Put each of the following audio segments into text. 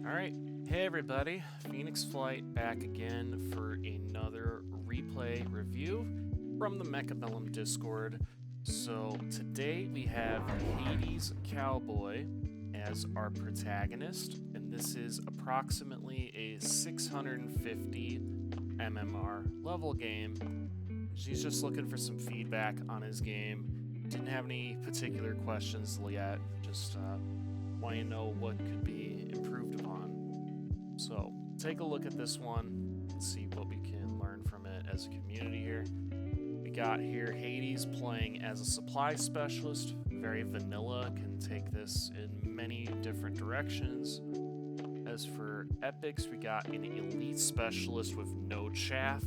Alright, hey everybody, Phoenix Flight back again for another replay review from the Mechabellum Discord. So today we have Hades Cowboy as our protagonist, and this is approximately a 650 MMR level game. He's just looking for some feedback on his game. Didn't have any particular questions yet, just wanting to know what could be improved upon. So take a look at this one and see what we can learn from it as a community here. We got here Hades playing as a supply specialist, very vanilla, can take this in many different directions. As for epics, we got an elite specialist with no chaff.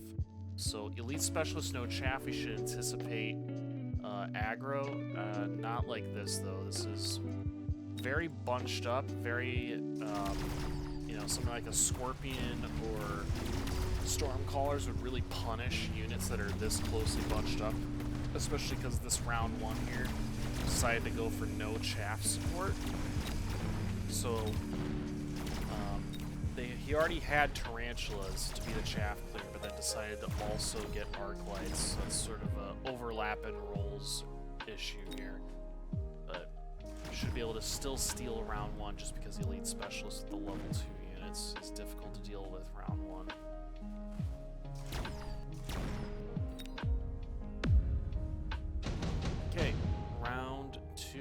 So elite specialist, no chaff, we should anticipate aggro. Not like this though. This is very bunched up, very, something like a Scorpion or Stormcallers would really punish units that are this closely bunched up, especially because this round one here decided to go for no chaff support. So he already had Tarantulas to be the chaff clear, but then decided to also get Arc Lights. So that's sort of a overlap in roles issue here. But should be able to still steal round one just because the elite specialist with the level 2 units is difficult to deal with round one. Okay, round 2.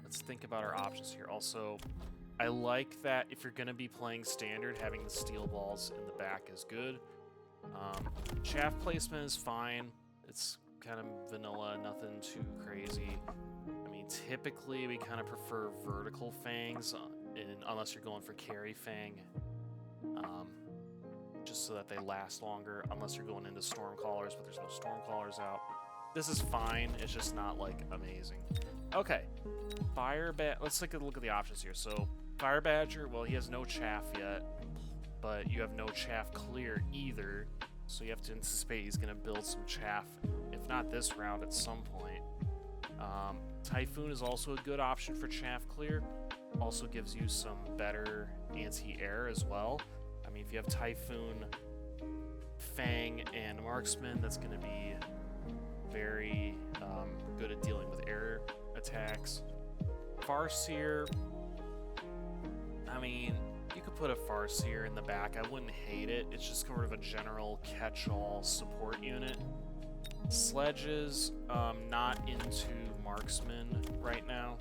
Let's think about our options here. Also, I like that if you're going to be playing standard, having the steel balls in the back is good. Chaff placement is fine. It's kind of vanilla, nothing too crazy. I mean, typically we kind of prefer vertical fangs, unless you're going for carry fang, just so that they last longer, unless you're going into Stormcallers, but there's no Stormcallers out. This is fine, it's just not, like, amazing. Okay, let's take a look at the options here. So, Fire Badger, well, he has no chaff yet, but you have no chaff clear either, so you have to anticipate he's going to build some chaff, if not this round, at some point. Typhoon is also a good option for chaff clear. Also gives you some better anti-air as well. I mean, if you have Typhoon, Fang, and Marksman, that's going to be very good at dealing with air attacks. Farseer, I mean, you could put a Farseer in the back. I wouldn't hate it. It's just sort of a general catch-all support unit. Sledges, not into Marksman right now.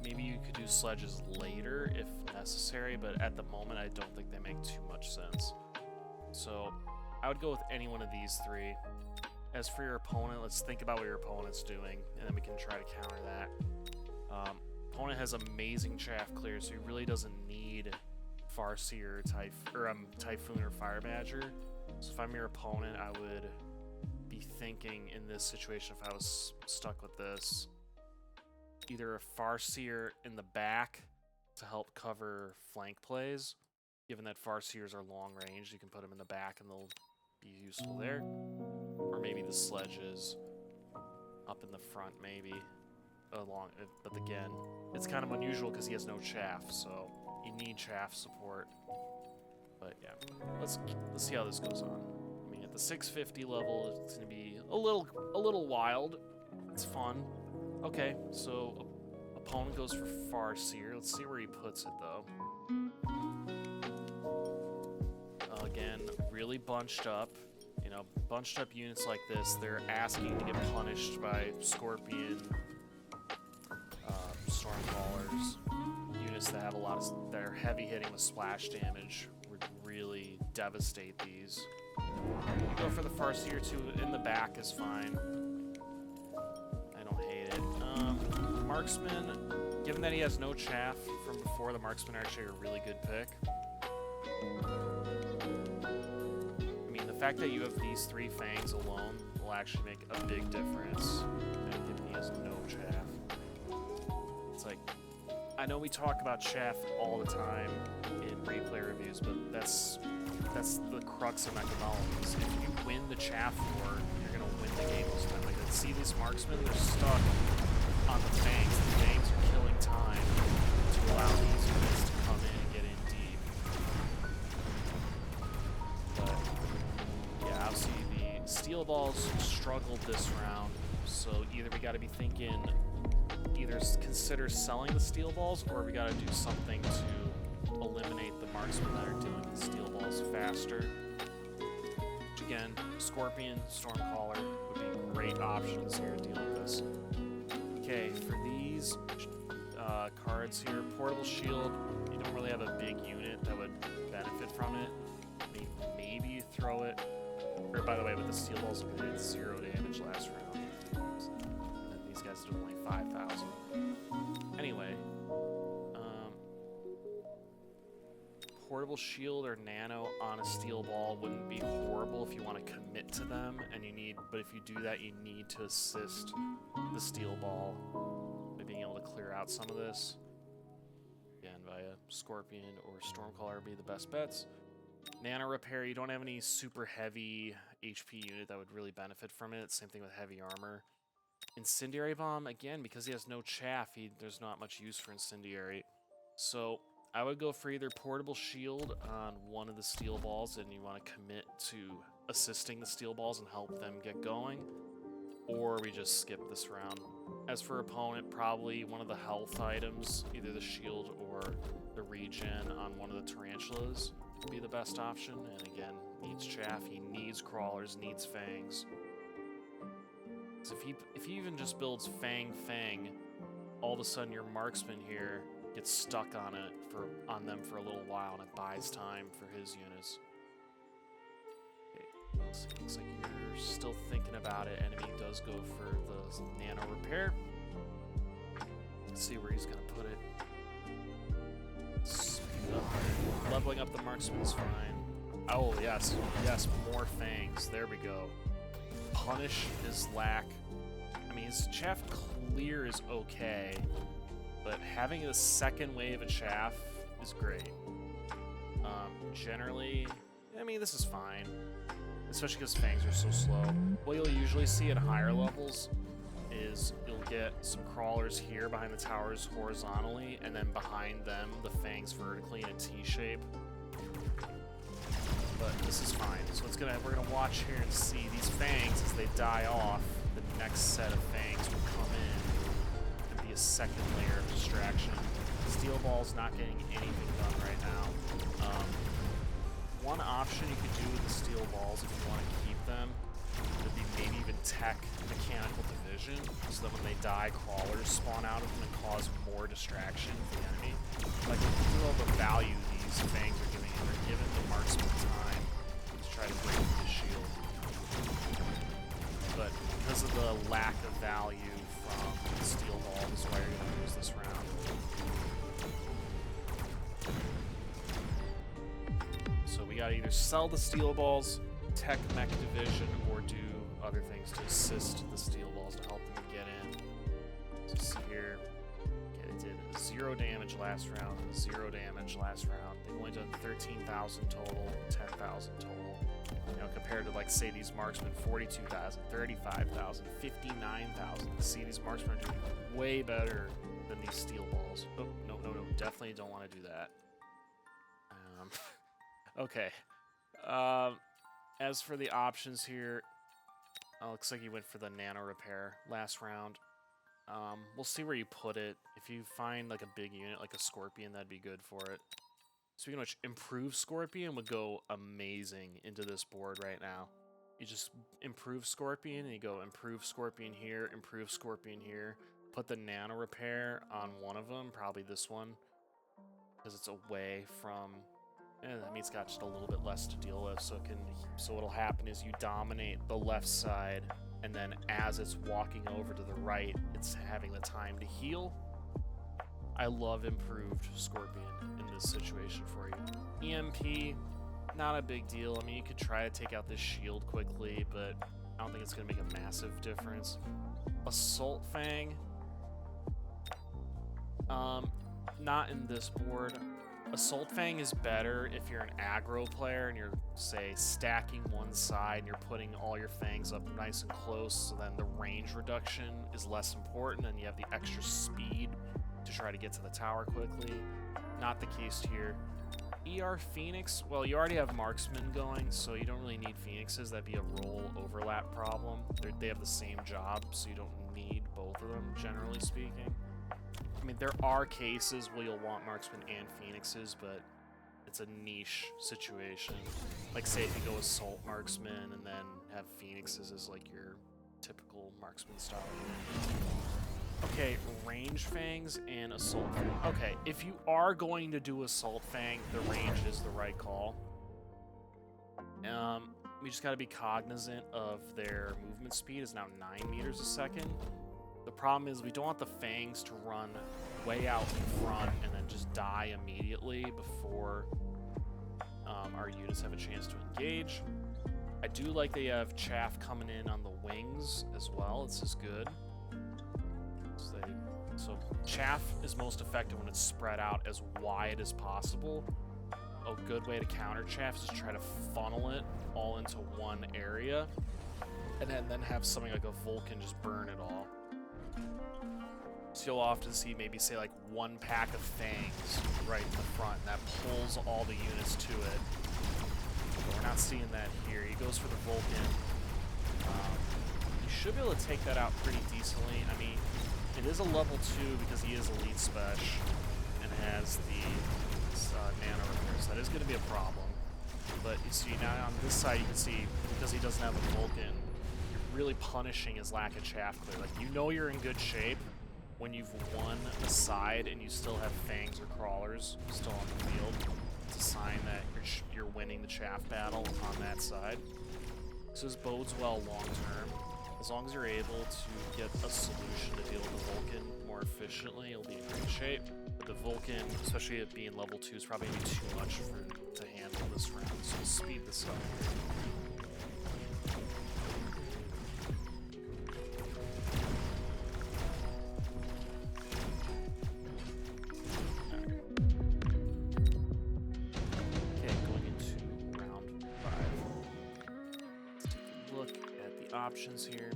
Maybe you could do sledges later if necessary, but at the moment I don't think they make too much sense. So I would go with any one of these three. As for your opponent, let's think about what your opponent's doing, and then we can try to counter that. Opponent has amazing chaff clear, so he really doesn't need Farseer, Typhoon, or Fire Badger. So if I'm your opponent, I would be thinking in this situation, if I was stuck with this, either a Farseer in the back to help cover flank plays. Given that Farseers are long range, you can put them in the back and they'll be useful there. Or maybe the sledges up in the front, maybe. But again, it's kind of unusual because he has no chaff, so you need chaff support. But yeah, let's see how this goes on. I mean, at the 650 level, it's going to be a little wild. It's fun. Okay, so opponent goes for Farseer. Let's see where he puts it, though. Again, really bunched up. You know, bunched up units like this, they're asking to get punished by Scorpion, Stormcallers. Units that have that are heavy hitting with splash damage would really devastate these. You go for the Farseer too, in the back is fine. I don't hate it. Marksman, given that he has no chaff from before, the Marksman are actually a really good pick. I mean, the fact that you have these 3 fangs alone will actually make a big difference, given he has no chaff. It's like, I know we talk about chaff all the time in replay reviews, but that's the crux of Mechabellum. Is if you win the chaff war, you're gonna win the game most of the time. Like, see these marksmen, they're stuck on the fangs. The fangs are killing time to allow these units to come in and get struggled this round, so either we got to be thinking, either consider selling the steel balls, or we got to do something to eliminate the marksmen that are dealing with steel balls faster. Which again, Scorpion, Stormcaller would be great options here to deal with this. Okay, for these cards here, Portable Shield, you don't really have a big unit that would benefit from it. I mean, maybe you throw it. Or, by the way, with the steel balls, it did 0 damage last round. And then these guys did only 5,000. Anyway, Portable Shield or Nano on a steel ball wouldn't be horrible if you want to commit to them, and you need. But if you do that, you need to assist the steel ball by being able to clear out some of this. Again, via Scorpion or Stormcaller would be the best bets. Nano Repair, you don't have any super heavy HP unit that would really benefit from it. Same thing with heavy armor. Incendiary Bomb, again, because he has no chaff, there's not much use for Incendiary. So I would go for either Portable Shield on one of the steel balls, and you want to commit to assisting the steel balls and help them get going, or we just skip this round. As for opponent, probably one of the health items, either the shield or the regen on one of the tarantulas would be the best option. And again, needs chaff, he needs crawlers, needs fangs. So if he even just builds Fang, all of a sudden your marksman here gets stuck on them for a little while, and it buys time for his units. Okay, looks like you're still thinking about it. Enemy does go for the Nano Repair. Let's see where he's gonna put it. Speed up. Leveling up the marksman's fine. Oh yes, more fangs. There we go. Punish his lack. I mean, his chaff clear is okay, but having a second wave of chaff is great. Generally, I mean, this is fine, especially because fangs are so slow. What you'll usually see at higher levels is you'll get some crawlers here behind the towers horizontally, and then behind them, the fangs vertically in a T-shape. But this is fine. So we're gonna watch here and see these fangs as they die off. The next set of fangs will come in and be a second layer of distraction. Steel ball's not getting anything done right now. One option you could do with the steel balls if you want to keep them would be maybe even tech mechanical division, so that when they die, crawlers spawn out of them and cause more distraction for the enemy. Like, look at all the value these fangs are giving, and they're giving the marksman time to try to break through the shield. But because of the lack of value from the steel ball, this is why you're going to lose this round. So we gotta either sell the steel balls, tech mech division, or do other things to assist the steel balls to help them get in. So see here, okay, they did 0 damage last round, 0 damage last round. They've only done 13,000 total, 10,000 total. You know, compared to, like, say these marksmen, 42,000, 35,000, 59,000. See, these marksmen are doing way better than these steel balls. Oh, no, definitely don't want to do that. Okay. As for the options here, looks like he went for the Nano Repair last round. We'll see where you put it. If you find like a big unit, like a Scorpion, that'd be good for it. Speaking of which, Improve Scorpion would go amazing into this board right now. You just improve Scorpion, and you go Improve Scorpion here, Improve Scorpion here. Put the Nano Repair on one of them, probably this one, because it's away from... And that means it's got just a little bit less to deal with, so what'll happen is you dominate the left side, and then as it's walking over to the right, it's having the time to heal. I love Improved Scorpion in this situation for you. EMP, not a big deal. I mean, you could try to take out this shield quickly, but I don't think it's going to make a massive difference. Assault Fang, not in this board. Assault Fang is better if you're an aggro player and you're, say, stacking one side and you're putting all your fangs up nice and close, so then the range reduction is less important and you have the extra speed to try to get to the tower quickly. Not the case here. ER Phoenix, well, you already have Marksman going, so you don't really need Phoenixes. That'd be a role overlap problem. They have the same job, so you don't need both of them, generally speaking. I mean, there are cases where you'll want Marksman and Phoenixes, but it's a niche situation. Like, say if you go Assault Marksman and then have Phoenixes as, like, your typical Marksman style unit. Okay, Range Fangs and Assault Fang. Okay, if you are going to do Assault Fang, the range is the right call. We just gotta be cognizant of their movement speed is now 9 meters a second. The problem is we don't want the Fangs to run way out in front and then just die immediately before our units have a chance to engage. I do like they have chaff coming in on the wings as well. This is good. So chaff is most effective when it's spread out as wide as possible. A good way to counter chaff is to try to funnel it all into one area and then have something like a Vulcan just burn it all. So you'll often see maybe, say, like one pack of Fangs right in the front, and that pulls all the units to it. But we're not seeing that here. He goes for the Vulcan. You should be able to take that out pretty decently. I mean, it is a level 2 because he is Elite Special and has the nano repair, so that is going to be a problem. But you see, now on this side, you can see, because he doesn't have a Vulcan, you're really punishing his lack of chaff clear. Like, you know you're in good shape when you've won a side and you still have Fangs or Crawlers still on the field. It's a sign that you're winning the chaff battle on that side. So this bodes well long term. As long as you're able to get a solution to deal with the Vulcan more efficiently, you'll be in great shape. But the Vulcan, especially it being level 2, is probably going to be too much to handle this round, so we'll speed this up. Okay, going into round 5. Let's take a look at the options here.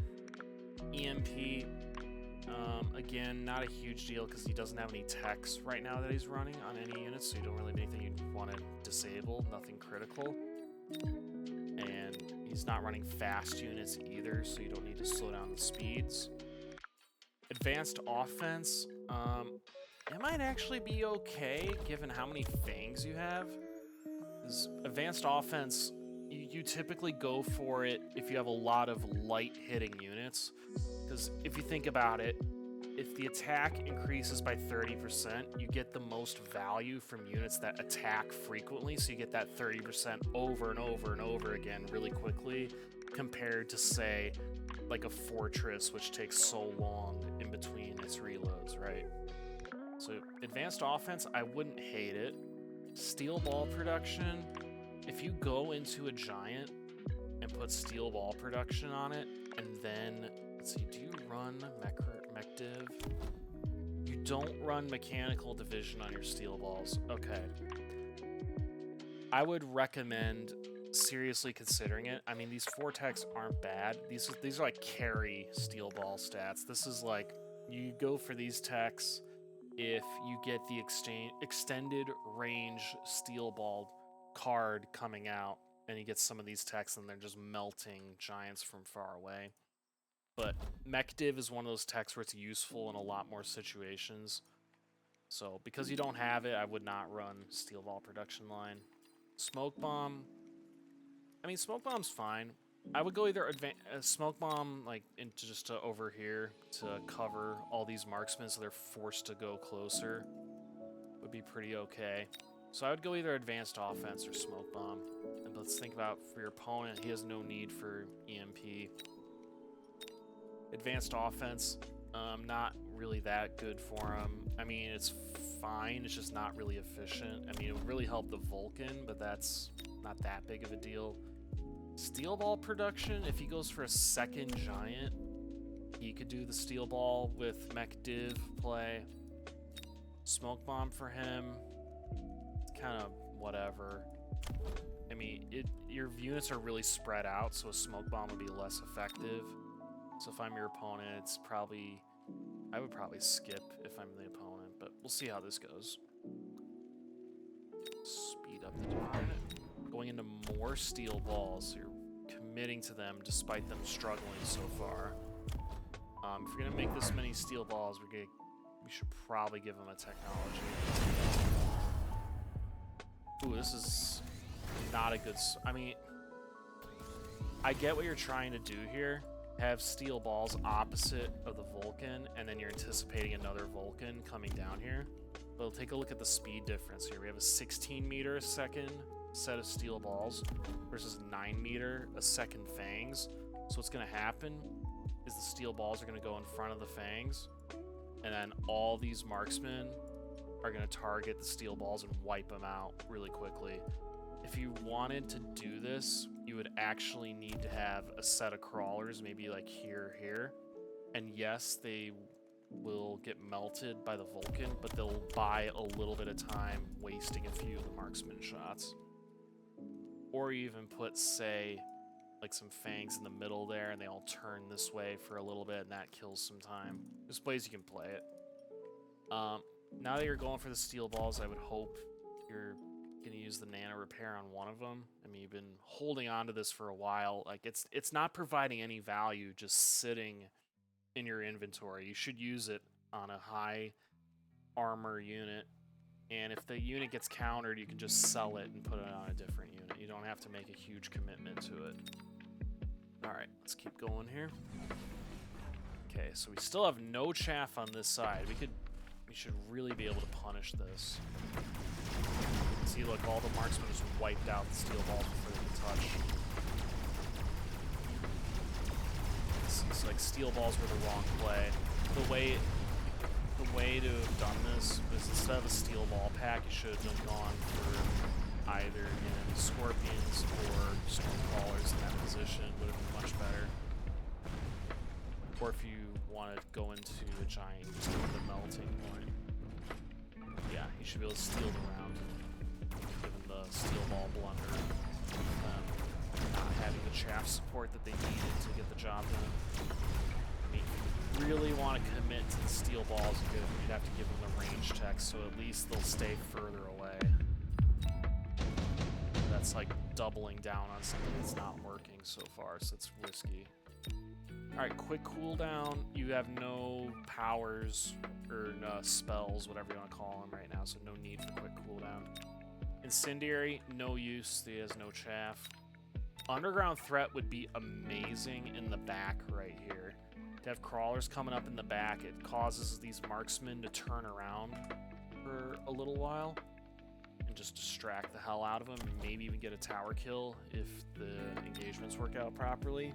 EMP, again, not a huge deal because he doesn't have any techs right now that he's running on any units, so you don't really have anything you'd want to disable, nothing critical. And he's not running fast units either, so you don't need to slow down the speeds. Advanced offense, it might actually be okay given how many Fangs you have. Advanced offense, you typically go for it if you have a lot of light hitting units, because if you think about it, if the attack increases by 30%, you get the most value from units that attack frequently, so you get that 30% over and over and over again really quickly, compared to, say, like a Fortress, which takes so long in between its reloads, right? So advanced offense, I wouldn't hate it. Steel ball production, if you go into a giant and put steel ball production on it, and then, let's see, do you run mech div? You don't run mechanical division on your steel balls. Okay. I would recommend seriously considering it. I mean, these 4 techs aren't bad. These are like carry steel ball stats. This is like, you go for these techs if you get the extended range steel ball card coming out, and you get some of these techs and they're just melting giants from far away. But mech div is one of those techs where it's useful in a lot more situations. So because you don't have it, I would not run steel ball production line. Smoke bomb, I mean, smoke bomb's fine. I would go either smoke bomb like into just to over here to cover all these marksmen so they're forced to go closer. Would be pretty okay. So I would go either advanced offense or smoke bomb. And let's think about for your opponent, he has no need for EMP. Advanced offense, not really that good for him. I mean, it's fine, it's just not really efficient. I mean, it would really help the Vulcan, but that's not that big of a deal. Steel ball production, if he goes for a second giant, he could do the steel ball with mech div play. Smoke bomb for him, it's kind of whatever. I mean, your units are really spread out, so a smoke bomb would be less effective. So if I'm your opponent, it's probably, I would probably skip if I'm the opponent, but we'll see how this goes. Speed going into more steel balls. So you're committing to them despite them struggling so far. If you're gonna make this many steel balls, we should probably give them a technology. Ooh, this is not a good... I mean, I get what you're trying to do here. Have steel balls opposite of the Vulcan, and then you're anticipating another Vulcan coming down here. But take a look at the speed difference here. We have a 16 meter a second set of steel balls versus 9 meter a second fangs. So what's going to happen is the steel balls are going to go in front of the fangs, and then all these marksmen are going to target the steel balls and wipe them out really quickly. If you wanted to do this, you would actually need to have a set of crawlers, maybe like here. And yes, they will get melted by the Vulcan, but they'll buy a little bit of time wasting a few of the marksman shots. Or you even put, say, like some fangs in the middle there, and they all turn this way for a little bit, and that kills some time. There's ways you can play it. Now that you're going for the steel balls, I would hope you're gonna use the nano repair on one of them. I mean, you've been holding on to this for a while. Like, it's not providing any value just sitting in your inventory. You should use it on a high armor unit, and if the unit gets countered, you can just sell it and put it on a different unit. You don't have to make a huge commitment to it. Alright, let's keep going here. Okay, so we still have no chaff on this side. We should really be able to punish this. See, look, all the marksmen just wiped out the steel balls before they could touch. It's like steel balls were the wrong play. The way to have done this was, instead of a steel ball pack, you should have gone for either scorpions or stormcrawlers in that position. Would have been much better. Or if you want to go into a giant, just go to the melting point. Yeah, you should be able to steal the round, given the steel ball blunder, not having the chaff support that they needed to get the job done. I mean, if you really want to commit to the steel balls, you'd have to give them the range tech, so at least they'll stay further away. That's like doubling down on something that's not working so far, so it's risky. Alright, quick cooldown. You have no powers or spells, whatever you want to call them right now, so no need for quick cooldown. Incendiary, no use. He has no chaff. Underground threat would be amazing in the back right here. To have crawlers coming up in the back, it causes these marksmen to turn around for a little while and just distract the hell out of them, and maybe even get a tower kill if the engagements work out properly.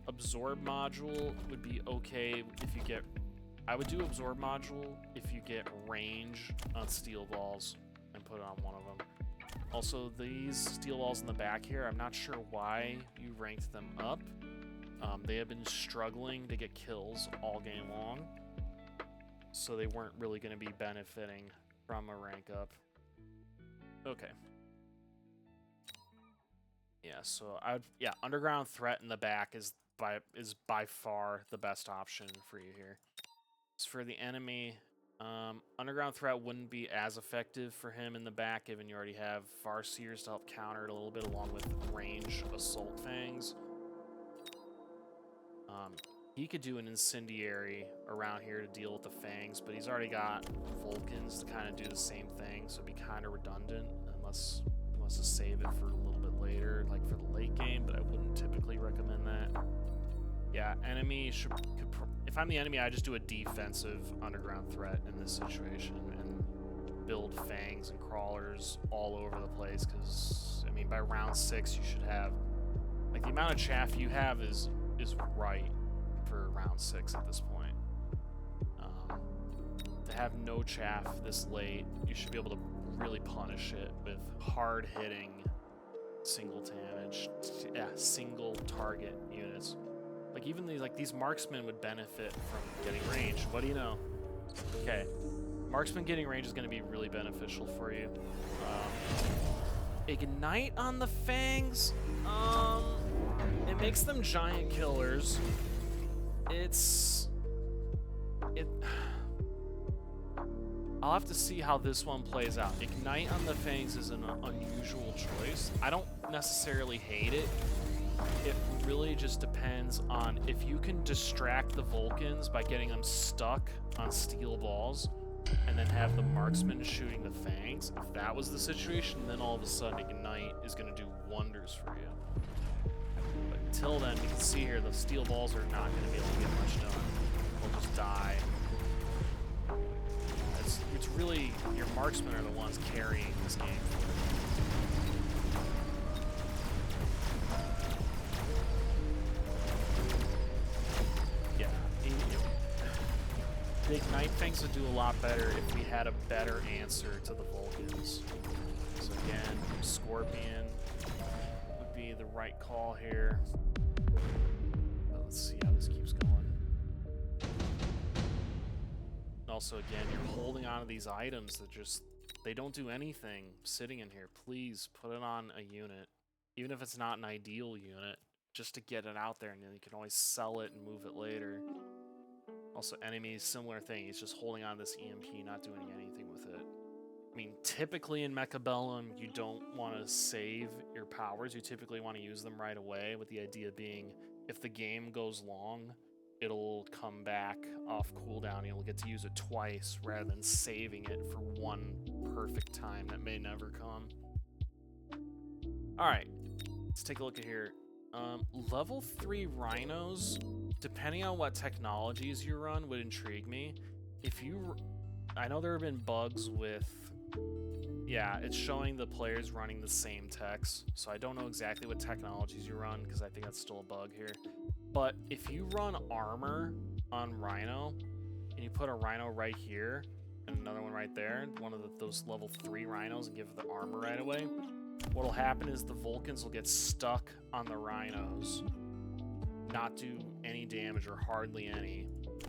Absorb module would be okay if you get... I would do absorb module if you get range on steel balls and put it on one of them. Also, these steel balls in the back here, I'm not sure why you ranked them up. They have been struggling to get kills all game long, so they weren't really going to be benefiting from a rank up. Okay. Yeah, so underground threat in the back is by far the best option for you here. As for the enemy, underground threat wouldn't be as effective for him in the back, given you already have Farseers to help counter it a little bit, along with range assault fangs. He could do an incendiary around here to deal with the fangs, but he's already got Vulcans to kind of do the same thing, so it'd be kind of redundant unless he wants to save it for a little bit later, like for the late game, but I wouldn't typically recommend that. Yeah, enemy if I'm the enemy, I just do a defensive underground threat in this situation and build fangs and crawlers all over the place, because, I mean, by round 6 you should have, like, the amount of chaff you have is right for round 6 at this point. To have no chaff this late, you should be able to really punish it with hard-hitting single target units. Like, even these marksmen would benefit from getting range. What do you know? Okay, marksman getting range is going to be really beneficial for you. Ignite on the fangs. It makes them giant killers. I'll have to see how this one plays out. Ignite on the Fangs is an unusual choice. I don't necessarily hate it. It really just depends on if you can distract the Vulcans by getting them stuck on steel balls and then have the marksman shooting the Fangs. If that was the situation, then all of a sudden Ignite is going to do wonders for you. But until then, you can see here the steel balls are not going to be able to get much done. They'll just die. It's really, your marksmen are the ones carrying this game. Yeah, the Ignite Fangs would do a lot better if we had a better answer to the Vulcans. So again, Scorpion would be the right call here. But let's see how this keeps going. Also, again, you're holding on to these items that just, they don't do anything sitting in here. Please put it on a unit, even if it's not an ideal unit, just to get it out there, and then you can always sell it and move it later. Also, enemies, similar thing. He's just holding on to this EMP, not doing anything with it. I mean, typically in Mechabellum, you don't want to save your powers. You typically want to use them right away, with the idea being, if the game goes long, it'll come back off cooldown and you'll get to use it twice rather than saving it for one perfect time that may never come. Alright, let's take a look at here. Level 3 rhinos, depending on what technologies you run, would intrigue me. If you... I know there have been bugs with... Yeah, it's showing the players running the same techs, so I don't know exactly what technologies you run, because I think that's still a bug here. But if you run armor on Rhino, and you put a Rhino right here, and another one right there, one of those level 3 Rhinos, and give it the armor right away, what'll happen is the Vulcans will get stuck on the Rhinos, not do any damage or hardly any,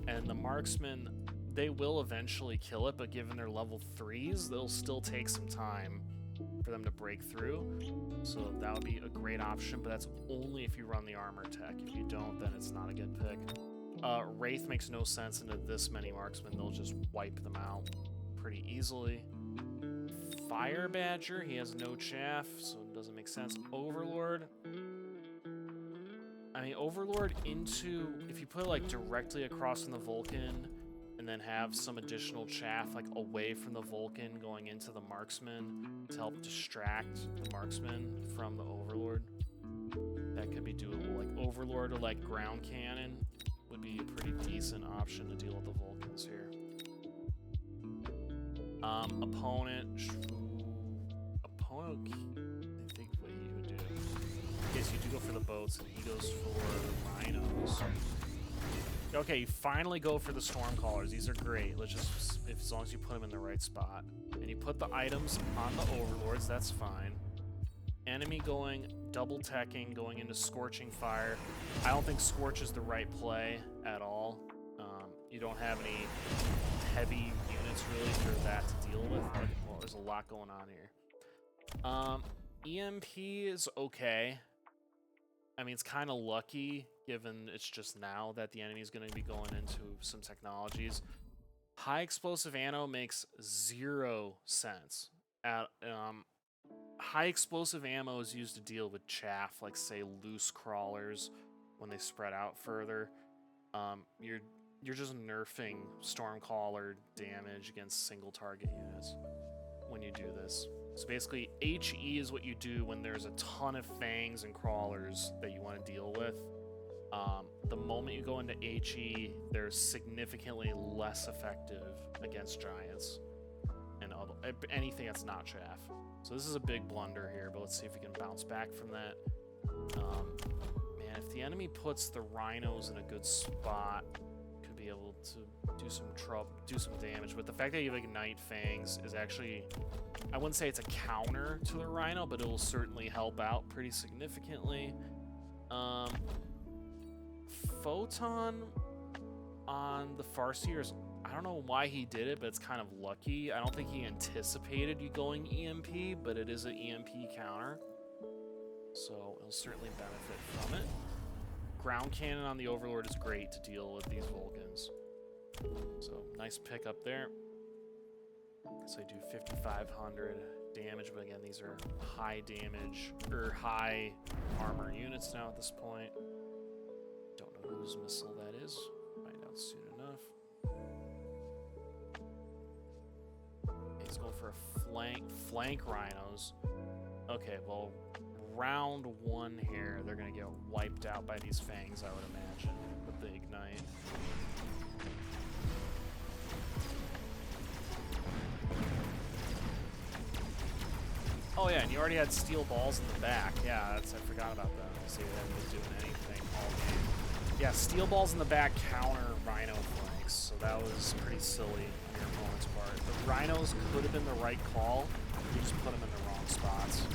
and the marksmen, they will eventually kill it, but given their level 3s, they'll still take some time for them to break through. So that would be a great option, but that's only if you run the armor tech. If you don't, then it's not a good pick. Wraith makes no sense into this many marksmen. They'll just wipe them out pretty easily. Fire Badger, he has no chaff, so it doesn't make sense. Overlord. I mean, Overlord into... If you put it, like, directly across from the Vulcan, and then have some additional chaff like away from the Vulcan going into the marksman to help distract the marksman from the Overlord. That could be doable. Like Overlord or like ground cannon would be a pretty decent option to deal with the Vulcans here. Opponent, I think what he would do. Yes, you do go for the boats, and he goes for the rhinos. Okay, you finally go for the Stormcallers. These are great. Let's just, as long as you put them in the right spot. And you put the items on the Overlords, that's fine. Enemy going, double teching, going into Scorching Fire. I don't think Scorch is the right play at all. You don't have any heavy units really for that to deal with. Well, there's a lot going on here. EMP is okay. I mean, it's kind of lucky, given it's just now that the enemy is going to be going into some technologies. High explosive ammo makes 0 sense. High explosive ammo is used to deal with chaff, like say loose crawlers when they spread out further. You're just nerfing Stormcaller damage against single target units when you do this. So basically, HE is what you do when there's a ton of fangs and crawlers that you want to deal with. The moment you go into HE, they're significantly less effective against giants and anything that's not chaff. So this is a big blunder here, but let's see if we can bounce back from that. Man, if the enemy puts the rhinos in a good spot, could be able to do some damage. But the fact that you have Ignite Fangs is actually, I wouldn't say it's a counter to the Rhino, but it will certainly help out pretty significantly. Photon on the Farseers, I don't know why he did it, but it's kind of lucky. I don't think he anticipated you going EMP, but it is an EMP counter, so it'll certainly benefit from it. Ground cannon on the Overlord is great to deal with these Vulcans. So, nice pick up there. So I do 5,500 damage, but again, these are high damage, or high armor units now at this point. Don't know whose missile that is. Find out soon enough. He's going for a flank rhinos. Okay, well, round one here, they're gonna get wiped out by these fangs, I would imagine, with the ignite. Oh yeah, and you already had steel balls in the back. Yeah, I forgot about that. So you haven't been doing anything all game. Yeah, steel balls in the back counter rhino flanks, so that was pretty silly on your opponent's part. The rhinos could have been the right call. You just put them in the wrong spots.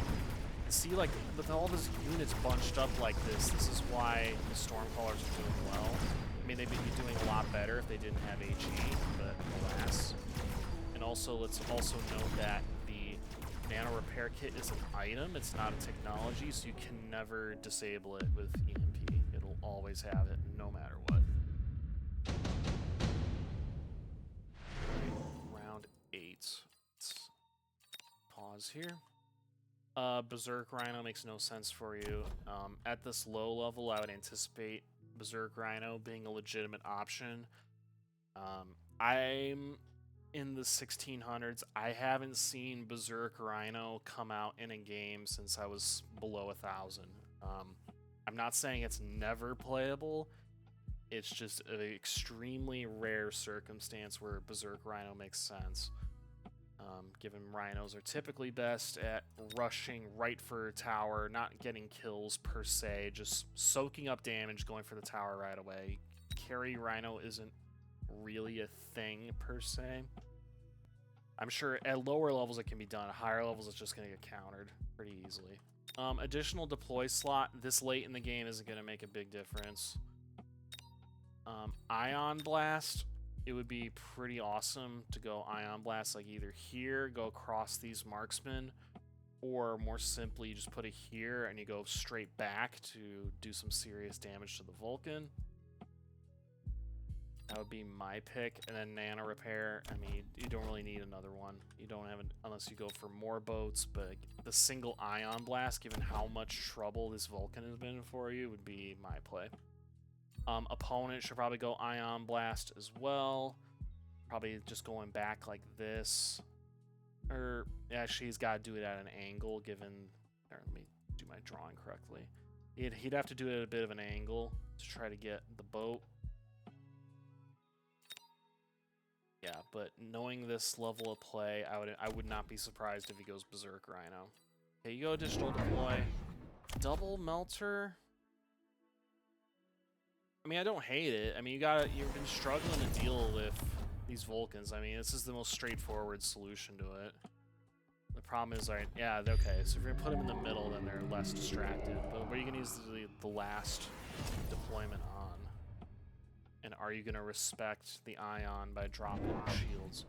And see, like, with all those units bunched up like this is why the Stormcallers are doing well. I mean, they'd be doing a lot better if they didn't have HE, but alas. And also, let's also note that the Nano Repair Kit is an item, it's not a technology, so you can never disable it with EMP. It'll always have it, no matter what. Round 8. Let's pause here. Berserk Rhino makes no sense for you. At this low level, I would anticipate Berserk Rhino being a legitimate option. I'm in the 1600s. I haven't seen Berserk Rhino come out in a game since I was below 1,000. I'm not saying it's never playable. It's just an extremely rare circumstance where Berserk Rhino makes sense. Given rhinos are typically best at rushing right for tower, not getting kills per se, just soaking up damage, going for the tower right away. Carry rhino isn't really a thing per se. I'm sure at lower levels it can be done. At higher levels it's just going to get countered pretty easily. Additional deploy slot this late in the game isn't going to make a big difference. Ion Blast. It would be pretty awesome to go Ion Blast, like either here, go across these marksmen, or more simply, you just put it here and you go straight back to do some serious damage to the Vulcan. That would be my pick. And then Nano Repair, I mean, you don't really need another one. You don't have it unless you go for more boats, but the single Ion Blast, given how much trouble this Vulcan has been for you, would be my play. Opponent should probably go Ion Blast as well. Probably just going back like this. Or, actually, he's got to do it at an angle, given... Or, let me do my drawing correctly. He'd have to do it at a bit of an angle to try to get the boat. Yeah, but knowing this level of play, I would not be surprised if he goes Berserk Rhino. Okay, you go Digital Deploy. Double Melter... I mean, I don't hate it. I mean, you've been struggling to deal with these Vulcans. I mean, this is the most straightforward solution to it. The problem is, yeah, okay, so if you're gonna put them in the middle, then they're less distracted. But what are you gonna use the last deployment on? And are you gonna respect the Ion by dropping shields?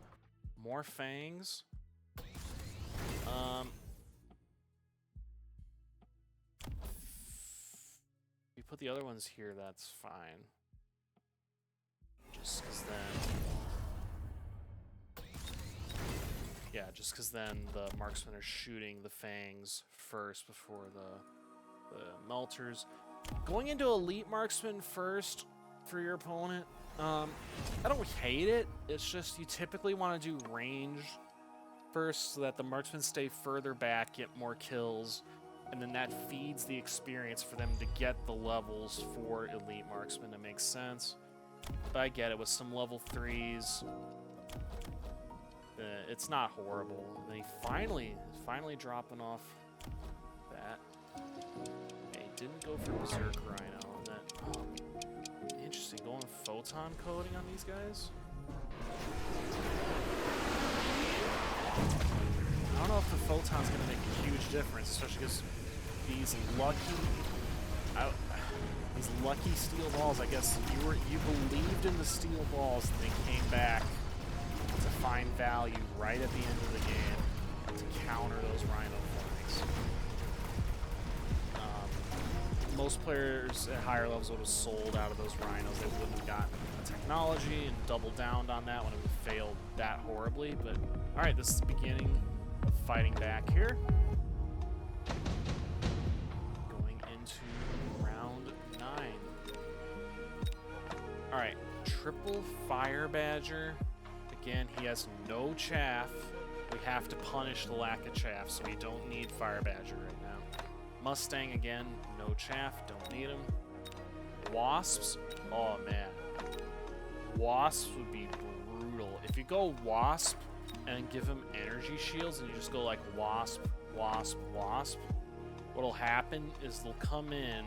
More Fangs? You put the other ones here, that's fine. Just because then... Yeah, just because then the marksmen are shooting the fangs first before the melters. Going into elite marksman first for your opponent, I don't hate it. It's just you typically want to do range first so that the marksmen stay further back, get more kills, and then that feeds the experience for them to get the levels for elite marksmen. That makes sense. But I get it, with some level 3s, it's not horrible. And then he finally dropping off that. Okay, he didn't go for Berserk Rhino. And then, interesting, going photon coding on these guys? I don't know if the photon's going to make a huge difference, especially because these lucky steel balls, I guess you believed in the steel balls and they came back to find value right at the end of the game to counter those Rhino flanks. Most players at higher levels would have sold out of those Rhinos. They wouldn't have gotten the technology and doubled down on that when it would have failed that horribly, but Alright, this is the beginning of fighting back here. Going into round 9. Alright, triple Fire Badger. Again, he has no chaff. We have to punish the lack of chaff, so we don't need Fire Badger right now. Mustang, again, no chaff, don't need him. Wasps, oh man. Wasps would be brutal. If you go Wasp and give him energy shields and you just go like Wasp, Wasp, Wasp, what'll happen is they'll come in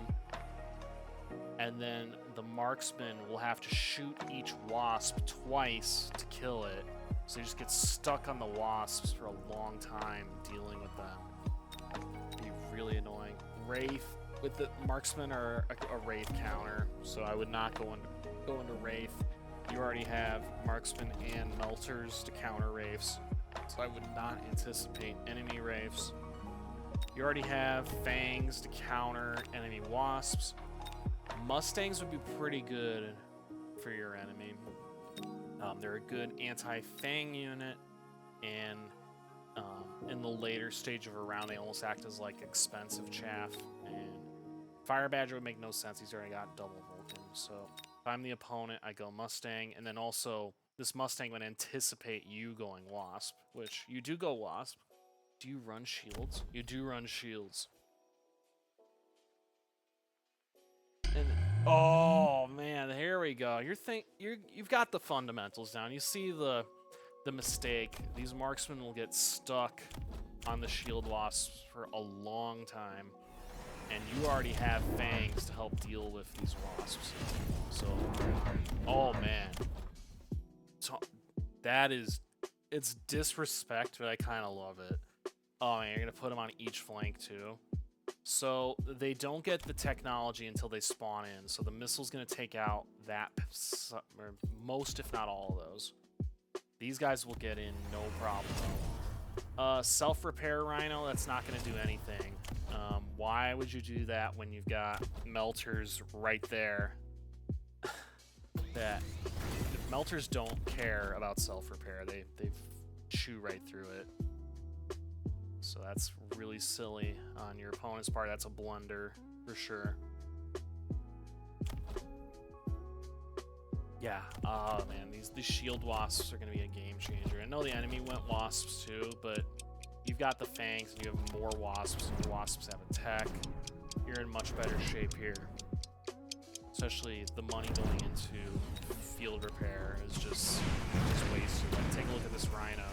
and then the marksman will have to shoot each wasp twice to kill it. So you just get stuck on the wasps for a long time dealing with them. Be really annoying. Wraith, with the marksman are a Wraith counter, so I would not go into Wraith. You already have marksman and melters to counter Wraiths, so I would not anticipate enemy Wraiths. You already have fangs to counter enemy wasps. Mustangs would be pretty good for your enemy. They're a good anti-fang unit, and in the later stage of a round, they almost act as like expensive chaff. And Fire Badger would make no sense. He's already got double Vulcan. So if I'm the opponent, I go Mustang, and then also this Mustang would anticipate you going Wasp, which you do go Wasp. Do you run shields? You do run shields. And oh man, here we go. You've got the fundamentals down. You see the mistake. These marksmen will get stuck on the shield wasps for a long time, and you already have fangs to help deal with these wasps. So, oh man, so, it's disrespect, but I kind of love it. Oh man, you're gonna put them on each flank too. So they don't get the technology until they spawn in. So the missile's going to take out that, or most if not all of those. These guys will get in no problem. Self-repair Rhino, that's not going to do anything. Why would you do that when you've got melters right there? That melters don't care about self-repair. They chew right through it. So that's really silly on your opponent's part. That's a blunder for sure. Yeah, oh man, these shield wasps are going to be a game changer. I know the enemy went wasps too, but you've got the fangs and you have more wasps. The wasps have attack. You're in much better shape here. Especially the money going into field repair is just wasted. Like, take a look at this Rhino.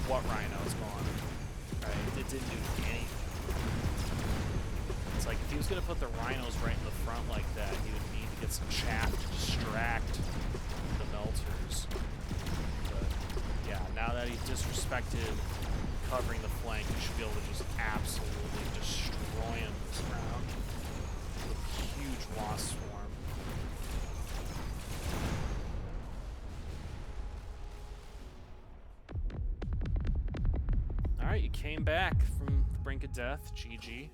What Rhino's gone, right? It didn't do anything. It's like if he was going to put the Rhinos right in the front like that, he would need to get some chaff to distract the melters. But yeah, now that he disrespected covering the flank, you should be able to just absolutely destroy him this round with a huge wasp swarm. Alright, you came back from the brink of death. GG,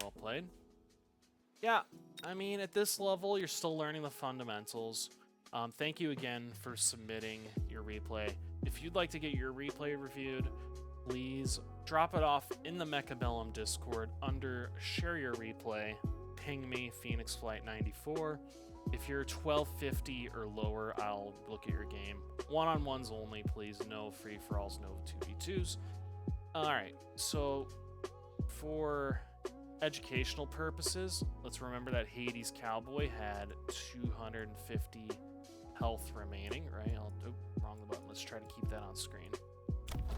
well played. Yeah, I mean, at this level, you're still learning the fundamentals. Thank you again for submitting your replay. If you'd like to get your replay reviewed, please drop it off in the Mechabellum Discord under Share Your Replay. Ping me, PhoenixFlight94. If you're 1250 or lower, I'll look at your game. One-on-ones only, please. No free-for-alls, no 2v2s. Alright, so for educational purposes, let's remember that Hades Cowboy had 250 health remaining, right? Wrong button. Let's try to keep that on screen.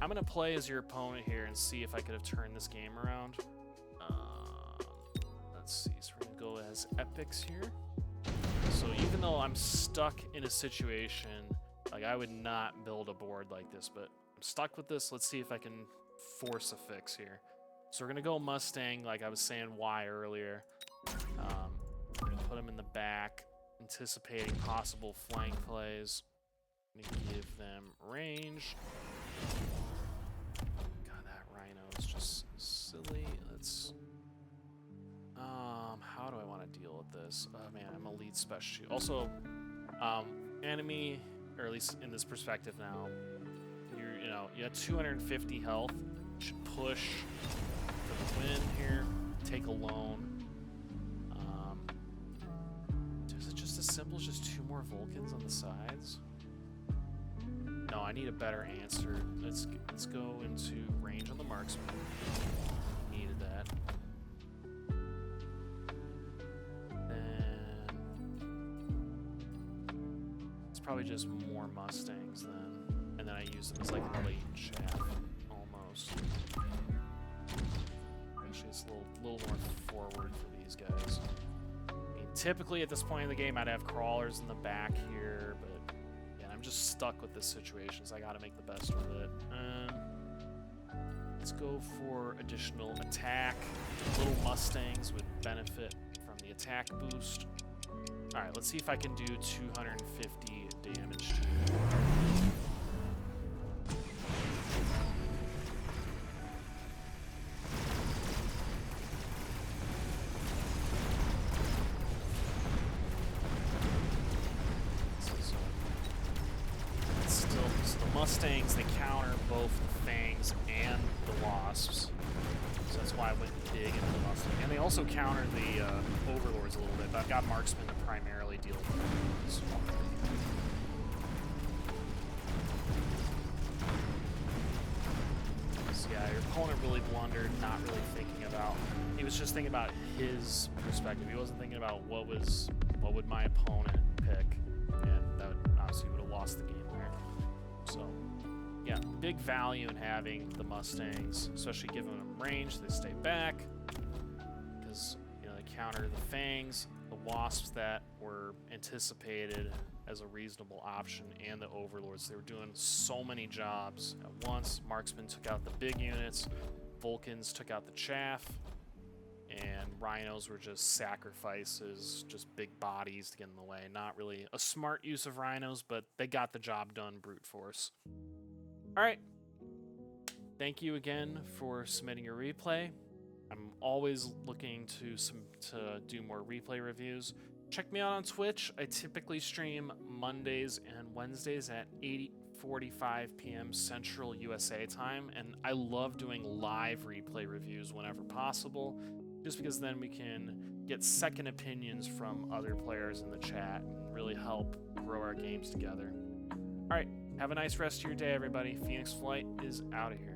I'm going to play as your opponent here and see if I could have turned this game around. Let's see. So we're going to go as Epics here. So even though I'm stuck in a situation, like I would not build a board like this, but I'm stuck with this. Let's see if I can force a fix here. So we're gonna go Mustang, like I was saying why earlier. We're gonna put him in the back, anticipating possible flank plays. I'm gonna give them range. God, that Rhino is just silly. Let's how do I want to deal with this? Oh man, I'm elite special. Also, enemy or at least in this perspective now, you know, you have 250 health. Should push for the win here. Take a loan. Is it just as simple as just 2 more Vulcans on the sides? No, I need a better answer. Let's go into range on the marksman. Needed that. Then it's probably just more Mustangs then, and then I use them as like a latent chaff almost. Actually, it's a little more forward for these guys. I mean, typically at this point in the game, I'd have crawlers in the back here, but yeah, I'm just stuck with this situation, so I got to make the best with it. Let's go for additional attack. Little Mustangs would benefit from the attack boost. All right, let's see if I can do 250 damage to you. Mustangs, they counter both the Fangs and the Wasps. So that's why I went big into the Mustang. And they also counter the Overlords a little bit, but I've got Marksman to primarily deal with those. So yeah, your opponent really blundered, not really thinking about... He was just thinking about his perspective. He wasn't thinking about what would my opponent pick. And that obviously would have lost the game there. So, yeah, big value in having the Mustangs, especially giving them range. They stay back because, you know, they counter the Fangs, the Wasps that were anticipated as a reasonable option, and the Overlords. They were doing so many jobs at once. Marksmen took out the big units, Vulcans took out the chaff, and Rhinos were just sacrifices, just big bodies to get in the way. Not really a smart use of Rhinos, but they got the job done, brute force. All right. Thank you again for submitting your replay. I'm always looking to do more replay reviews. Check me out on Twitch. I typically stream Mondays and Wednesdays at 8:45 p.m. Central USA time, and I love doing live replay reviews whenever possible, just because then we can get second opinions from other players in the chat and really help grow our games together. All right, have a nice rest of your day, everybody. Phoenix Flight is out of here.